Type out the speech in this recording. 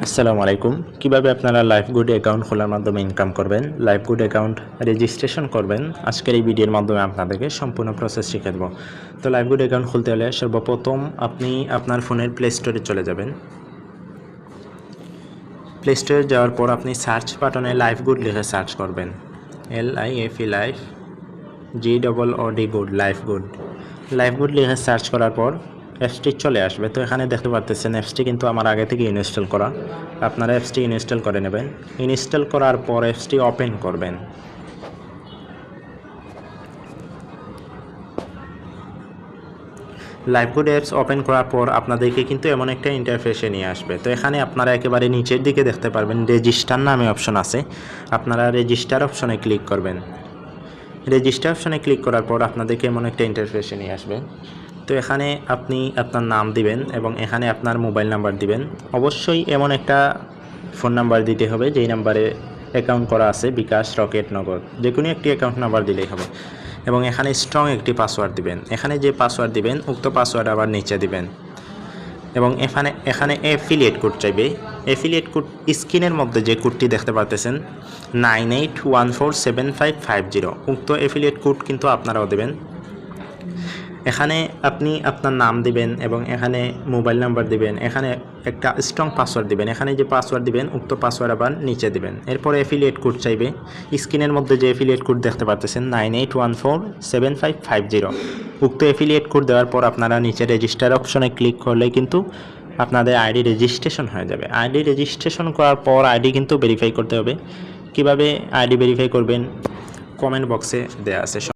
আসসালামু আলাইকুম। কিভাবে আপনারা লাইফগুড অ্যাকাউন্ট খোলার মাধ্যমে ইনকাম করবেন, লাইফগুড অ্যাকাউন্ট রেজিস্ট্রেশন করবেন, আজকের এই ভিডিওর মাধ্যমে আপনাদেরকে সম্পূর্ণ প্রসেস শিখিয়ে দেব। তো লাইফগুড অ্যাকাউন্ট খুলতে হলে সর্বপ্রথম আপনি আপনার ফোনের প্লে স্টোরে চলে যাবেন। প্লে স্টোরে যাওয়ার পর আপনি সার্চ বাটনে লাইফগুড লিখে সার্চ করবেন। LIFE life GOOD good Lifegood লিখে সার্চ করার পর অ্যাপসটি চলে আসবে। তো এখানে দেখতে পাচ্ছেন অ্যাপসটি কিন্তু আমার আগে থেকে ইনস্টল করা। আপনারা অ্যাপসটি ইনস্টল করে নেবেন। ইনস্টল করার পর অ্যাপসটি ওপেন করবেন। লাইফগুড অ্যাপস ওপেন করার পর আপনাদেরকে কিন্তু এমন একটা ইন্টারফেসে নিয়ে আসবে। তো এখানে আপনারা একেবারে নিচের দিকে দেখতে পারবেন রেজিস্টার নামে অপশন আছে। আপনারা রেজিস্টার অপশনে ক্লিক করবেন। রেজিস্টার অপশনে ক্লিক করার পর আপনাদেরকে এমন একটা ইন্টারফেসে নিয়ে আসবে। তো এখানে আপনি আপনার নাম দিবেন এবং এখানে আপনার মোবাইল নাম্বার দিবেন। অবশ্যই এমন একটা ফোন নাম্বার দিতে হবে যেই নাম্বারে অ্যাকাউন্ট করা আছে, বিকাশ, রকেট, নগদ, যে কোনো একটি অ্যাকাউন্ট নাম্বার দিলেই হবে। এবং এখানে স্ট্রং একটি পাসওয়ার্ড দিবেন। এখানে যে পাসওয়ার্ড দিবেন উক্ত পাসওয়ার্ড আবার নিচে দিবেন। এবং এখানে অ্যাফিলিয়েট কোড চাইবে। অ্যাফিলিয়েট কোড স্ক্রিনের মধ্যে যে কোডটি দেখতে পাচ্ছেন 98147550, উক্ত অ্যাফিলিয়েট কোড কিন্তু আপনারাও দেবেন। এখানে আপনি আপনার নাম দিবেন এবং এখানে মোবাইল নাম্বার দিবেন, এখানে একটা স্ট্রং পাসওয়ার্ড দিবেন। এখানে যে পাসওয়ার্ড দিবেন উক্ত পাসওয়ার্ড আবার নিচে দিবেন। এরপরে অ্যাফিলিয়েট কোড চাইবে। স্ক্রিনের মধ্যে যে অ্যাফিলিয়েট কোড দেখতে পাচ্ছেন 98147550, উক্ত অ্যাফিলিয়েট কোড দেওয়ার পর আপনারা নিচে রেজিস্টার অপশনে ক্লিক করলে কিন্তু আপনাদের আইডি রেজিস্ট্রেশন হয়ে যাবে। আইডি রেজিস্ট্রেশন করার পর আইডি কিন্তু ভেরিফাই করতে হবে। কিভাবে আইডি ভেরিফাই করবেন কমেন্ট বক্সে দেওয়া আছে।